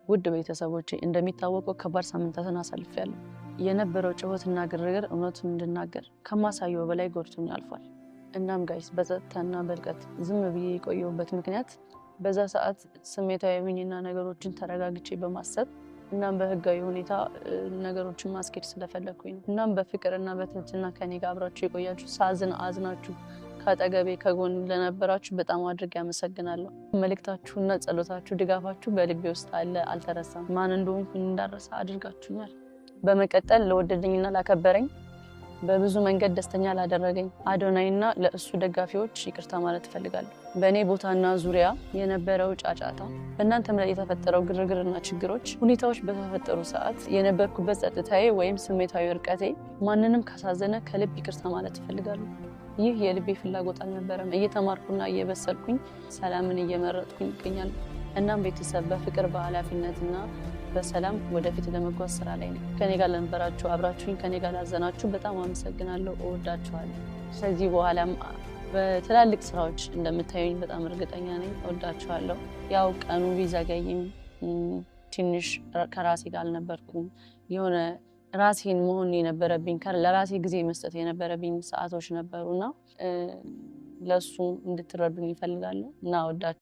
ውድ ቤተሰቦቼ እንደሚታወቀው ከባድ ሳምንታትን አሳልፌያለሁ። የነበረው ጩኸትና ግርግር እውነቱን እንድናገር ከማሳየው በላይ ጎድቶኝ አልፏል። እናም ጋይስ በጸጥታና በልቀት ዝም ብዬ የቆየሁበት ምክንያት በዛ ሰዓት ስሜታዊ ሆኜና ነገሮችን ተረጋግቼ በማሰብ እናም በህጋዊ ሁኔታ ነገሮችን ማስኬድ ስለፈለኩኝ ነው። እናም በፍቅርና በትህትና ከኔ ጋር አብራችሁ የቆያችሁ ሳዝን አዝናችሁ ከአጠገቤ ከጎን ለነበራችሁ በጣም አድርጌ አመሰግናለሁ። መልእክታችሁና ጸሎታችሁ ድጋፋችሁ በልቤ ውስጥ አለ፣ አልተረሳም። ማን እንደሆንኩኝ እንዳረሳ አድርጋችሁኛል። በመቀጠል ለወደደኝና ላከበረኝ በብዙ መንገድ ደስተኛ ላደረገኝ አዶናይና ለእሱ ደጋፊዎች ይቅርታ ማለት እፈልጋለሁ። በእኔ ቦታና ዙሪያ የነበረው ጫጫታ፣ በእናንተም ላይ የተፈጠረው ግርግርና ችግሮች፣ ሁኔታዎች በተፈጠሩ ሰዓት የነበርኩበት ጸጥታዬ ወይም ስሜታዊ እርቀቴ ማንንም ካሳዘነ ከልብ ይቅርታ ማለት እፈልጋለሁ። ይህ የልቤ ፍላጎት አልነበረም። እየተማርኩና እየበሰልኩኝ ሰላምን እየመረጥኩኝ ይገኛል። እናም ቤተሰብ በፍቅር በኃላፊነትና በሰላም ወደፊት ለመጓዝ ስራ ላይ ነው። ከኔ ጋር ለነበራችሁ አብራችሁኝ ከኔ ጋር ላዘናችሁ በጣም አመሰግናለሁ። እወዳችኋለሁ። ከዚህ በኋላም በትላልቅ ስራዎች እንደምታዩኝ በጣም እርግጠኛ ነኝ። እወዳችኋለሁ። ያው ቀኑ ቢዘገይም ትንሽ ከራሴ ጋር አልነበርኩም። የሆነ ራሴን መሆን የነበረብኝ ለራሴ ጊዜ መስጠት የነበረብኝ ሰዓቶች ነበሩና ለሱ እንድትረዱኝ ይፈልጋሉ እና እወዳችኋለሁ።